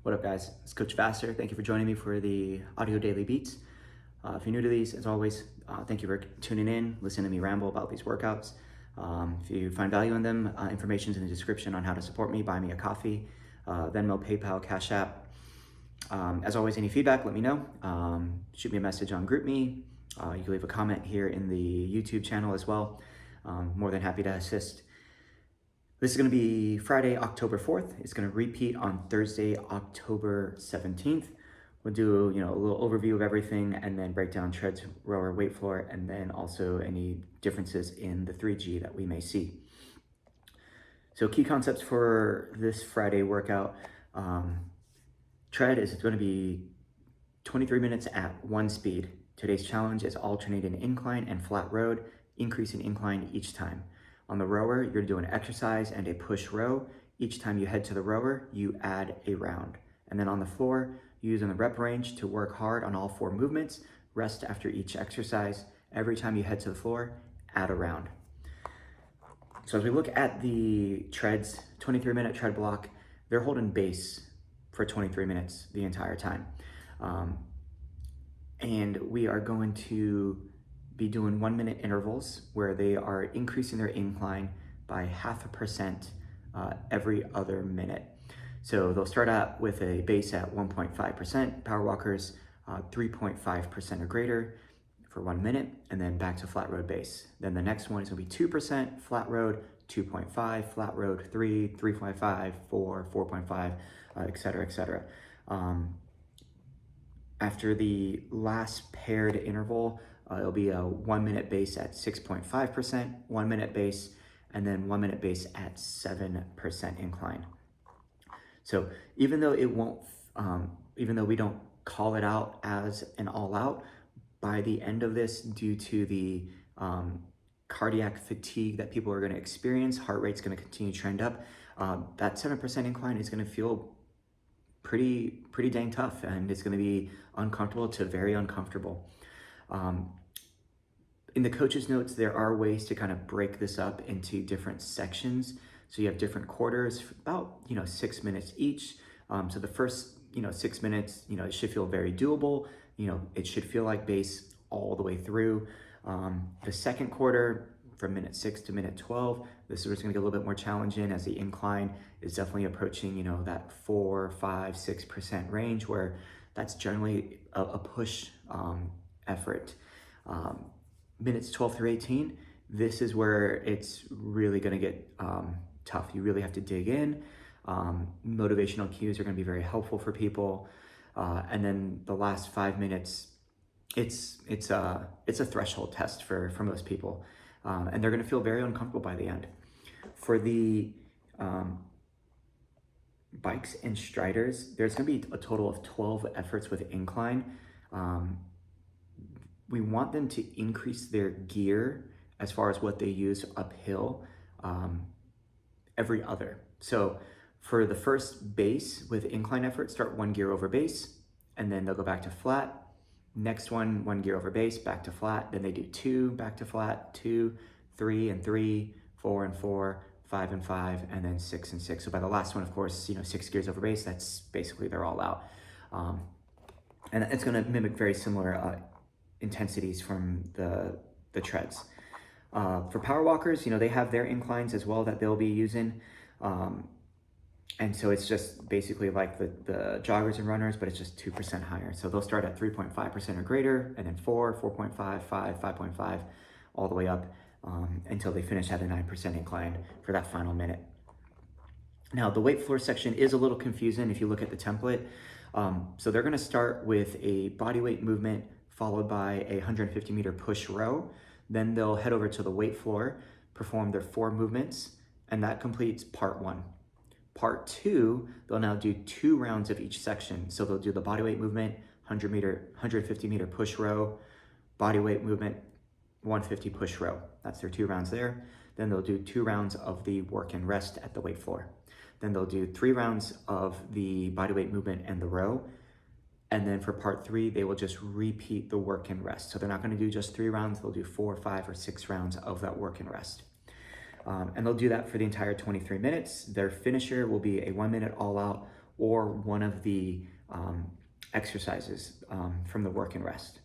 What up, guys? It's Coach Vassar. Thank you for joining me for the Audio Daily Beats. If you're new to these, as always, thank you for tuning in, listening to me ramble about these workouts. If you find value in them, information's in the description on how to support me. Buy me a coffee, Venmo, PayPal, Cashapp. As always, any feedback, let me know. Shoot me a message on GroupMe. You can leave a comment here in the YouTube channel as well. More than happy to assist. This is going to be Friday, October 4th. It's going to repeat on Thursday, October 17th. We'll do, a little overview of everything and then break down treads, rower, weight floor, and then also any differences in the 3G that we may see. So key concepts for this Friday workout. Tread is going to be 23 minutes at one speed. Today's challenge is alternating incline and flat road, increasing incline each time. On the rower, you're gonna do an exercise and a push row. Each time you head to the rower, you add a round. And then on the floor, using the rep range to work hard on all 4 movements, rest after each exercise. Every time you head to the floor, add a round. So as we look at the treads, 23-minute tread block, they're holding base for 23 minutes the entire time. And we are going to be doing 1-minute intervals where they are increasing their incline by 0.5% every other minute. So they'll start out with a base at 1.5%, power walkers 3.5% or greater for 1 minute, and then back to flat road base. Then the next one is gonna be 2%, flat road 2.5, flat road 3, 3.5, 4, 4.5, et cetera, et cetera. After the last paired interval, it'll be a 1-minute base at 6.5%, 1-minute base, and then 1-minute base at 7% incline. So even though it won't, even though we don't call it out as an all out, by the end of this, due to the cardiac fatigue that people are going to experience, heart rate's going to continue to trend up. That 7% incline is going to feel pretty dang tough, and it's going to be uncomfortable to very uncomfortable. In the coach's notes, there are ways to kind of break this up into different sections. So you have different quarters, about 6 minutes each. So the first 6 minutes, it should feel very doable. It should feel like base all the way through. The second quarter, from minute 6 to minute 12, this is where it's going to get a little bit more challenging, as the incline is definitely approaching that 4, 5, 6% range, where that's generally a push effort. Minutes 12 through 18, this is where it's really going to get tough. You really have to dig in. Motivational cues are going to be very helpful for people. And then the last 5 minutes, it's a threshold test for most people. And they're going to feel very uncomfortable by the end. For the bikes and striders, there's going to be a total of 12 efforts with incline. We want them to increase their gear as far as what they use uphill every other. So for the first base with incline effort, start 1 gear over base, and then they'll go back to flat. Next one, 1 gear over base, back to flat. Then they do 2, back to flat, 2, 3 and 3, 4 and 4, 5 and 5, and then 6 and 6. So by the last one, of course, 6 gears over base, that's basically they're all out. And it's gonna mimic very similar intensities from the treads. For power walkers, they have their inclines as well that they'll be using. And so it's just basically like the joggers and runners, but it's just 2% higher. So they'll start at 3.5% or greater, and then 4, 4.5, 5, 5.5, all the way up until they finish at a 9% incline for that final minute. Now, the weight floor section is a little confusing if you look at the template. So they're gonna start with a body weight movement followed by a 150-meter push row. Then they'll head over to the weight floor, perform their 4 movements, and that completes part 1. Part 2, they'll now do 2 rounds of each section. So they'll do the body weight movement, 150-meter push row, body weight movement, 150 push row. That's their 2 rounds there. Then they'll do 2 rounds of the work and rest at the weight floor. Then they'll do 3 rounds of the body weight movement and the row. And then for part 3, they will just repeat the work and rest. So they're not gonna do just 3 rounds, they'll do 4, 5, or 6 rounds of that work and rest. And they'll do that for the entire 23 minutes. Their finisher will be a 1-minute all-out or one of the exercises from the work and rest.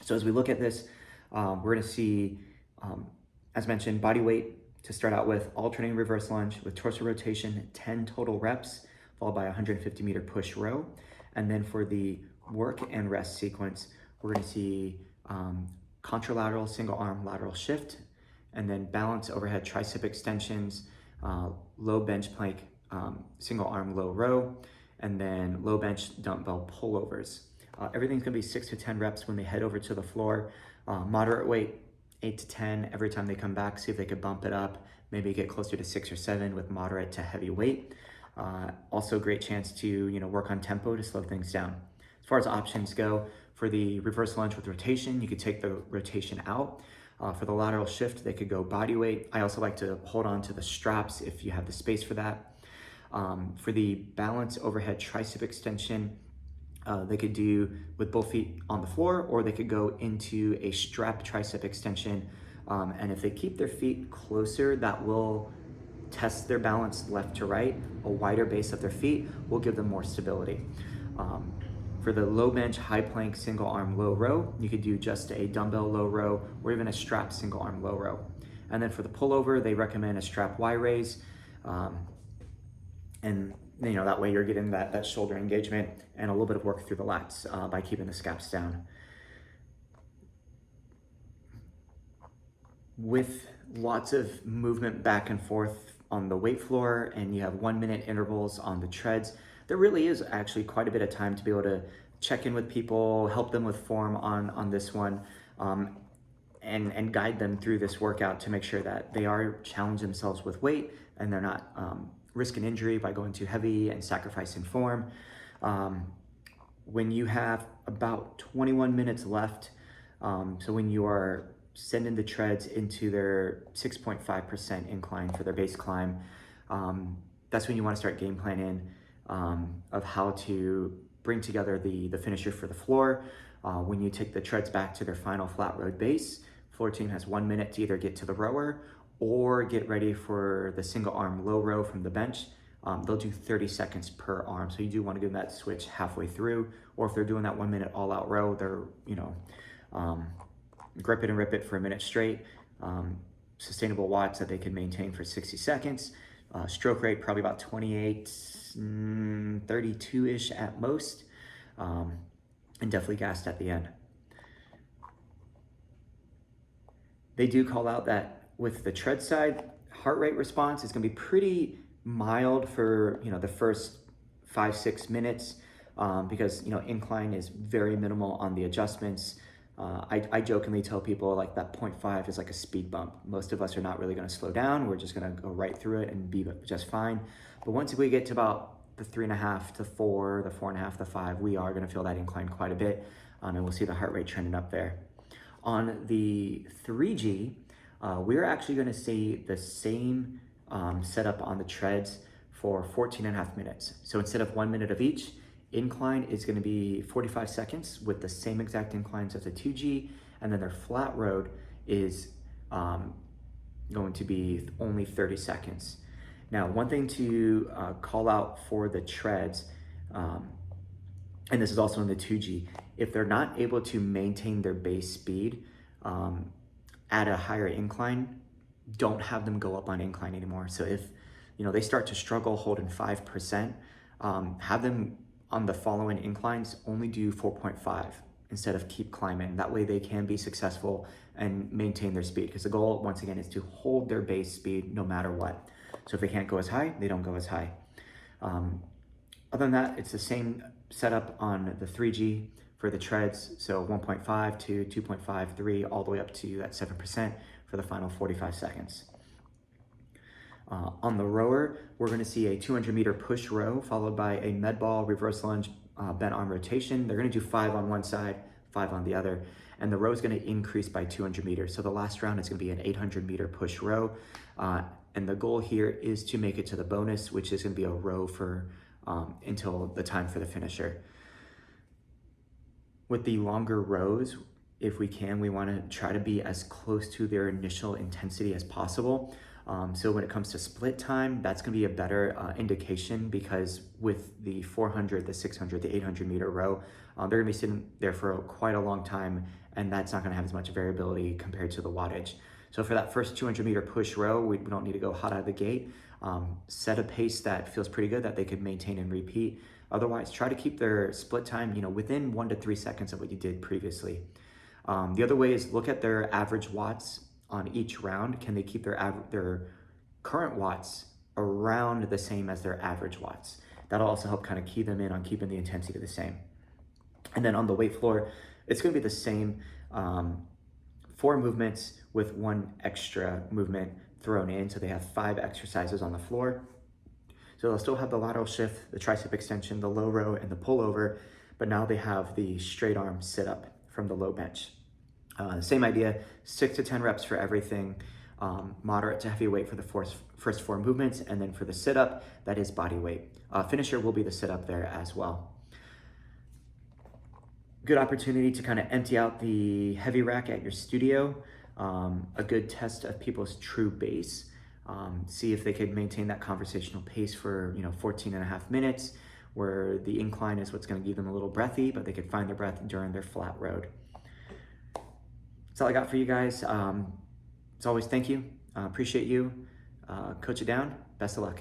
So as we look at this, we're gonna see, as mentioned, body weight to start out with, alternating reverse lunge with torso rotation, 10 total reps, followed by a 150-meter push row. And then for the work and rest sequence, we're gonna see contralateral single arm lateral shift, and then balance overhead tricep extensions, low bench plank, single arm low row, and then low bench dumbbell pullovers. Everything's gonna be 6 to 10 reps when they head over to the floor. Moderate weight, 8 to 10 every time they come back. See if they could bump it up, maybe get closer to 6 or 7 with moderate to heavy weight. Also great chance to work on tempo to slow things down. As far as options go, for the reverse lunge with rotation, you could take the rotation out. For the lateral shift, they could go body weight. I also like to hold on to the straps if you have the space for that. For the balance overhead tricep extension, they could do with both feet on the floor, or they could go into a strap tricep extension. And if they keep their feet closer, that will test their balance left to right. A wider base of their feet will give them more stability. For the low bench, high plank, single arm low row, you could do just a dumbbell low row or even a strap single arm low row. And then for the pullover, they recommend a strap Y raise. And that way you're getting that shoulder engagement and a little bit of work through the lats by keeping the scaps down. With lots of movement back and forth on the weight floor, and you have 1 minute intervals on the treads, there really is actually quite a bit of time to be able to check in with people, help them with form on this one, and guide them through this workout to make sure that they are challenging themselves with weight and they're not risking injury by going too heavy and sacrificing form. When you have about 21 minutes left, so when you are sending the treads into their 6.5% incline for their base climb, that's when you want to start game planning of how to bring together the finisher for the floor. When you take the treads back to their final flat road base, floor team has 1 minute to either get to the rower or get ready for the single arm low row from the bench. They'll do 30 seconds per arm. So you do want to give them that switch halfway through, or if they're doing that 1 minute all out row, they're, grip it and rip it for a minute straight. Sustainable watts that they can maintain for 60 seconds. Stroke rate, probably about 28, 32-ish at most. And definitely gassed at the end. They do call out that with the tread side, heart rate response is gonna be pretty mild for the first 5-6 minutes because incline is very minimal on the adjustments. I jokingly tell people like that 0.5 is like a speed bump. Most of us are not really gonna slow down. We're just gonna go right through it and be just fine. But once we get to about the 3.5 to 4, the 4.5 to 5, we are gonna feel that incline quite a bit, and we'll see the heart rate trending up there. On the 3G, we're actually gonna see the same setup on the treads for 14.5 minutes. So instead of 1 minute of each, incline is gonna be 45 seconds with the same exact inclines as the 2G, and then their flat road is going to be only 30 seconds. Now, one thing to call out for the treads, and this is also in the 2G, if they're not able to maintain their base speed at a higher incline, don't have them go up on incline anymore. So if they start to struggle holding 5%, have them on the following inclines only do 4.5 instead of keep climbing. That way they can be successful and maintain their speed, because the goal, once again, is to hold their base speed no matter what. So if they can't go as high, they don't go as high. Other than that, it's the same setup on the 3G for the treads. So 1.5 to 2.5, 3, all the way up to that 7% for the final 45 seconds. On the rower, we're gonna see a 200-meter push row followed by a med ball reverse lunge bent arm rotation. They're gonna do 5 on one side, 5 on the other, and the row is gonna increase by 200 meters. So the last round is gonna be an 800-meter push row. And the goal here is to make it to the bonus, which is gonna be a row for until the time for the finisher. With the longer rows, if we can, we wanna try to be as close to their initial intensity as possible. So when it comes to split time, that's gonna be a better indication, because with the 400, the 600, the 800 meter row, they're gonna be sitting there for quite a long time, and that's not gonna have as much variability compared to the wattage. So for that first 200 meter push row, we don't need to go hot out of the gate. Set a pace that feels pretty good that they could maintain and repeat. Otherwise, try to keep their split time, within 1 to 3 seconds of what you did previously. The other way is look at their average watts on each round. Can they keep their current watts around the same as their average watts? That'll also help kind of key them in on keeping the intensity the same. And then on the weight floor, it's gonna be the same 4 movements with 1 extra movement thrown in. So they have 5 exercises on the floor. So they'll still have the lateral shift, the tricep extension, the low row, and the pullover, but now they have the straight arm sit up from the low bench. Same idea, 6 to 10 reps for everything, moderate to heavy weight for the first 4 movements, and then for the sit up, that is body weight. Finisher will be the sit up there as well. Good opportunity to kind of empty out the heavy rack at your studio. A good test of people's true base. See if they could maintain that conversational pace for 14 and a half minutes, where the incline is what's going to give them a little breathy, but they could find their breath during their flat road. That's all I got for you guys. As always, thank you. Appreciate you. Coach it down. Best of luck.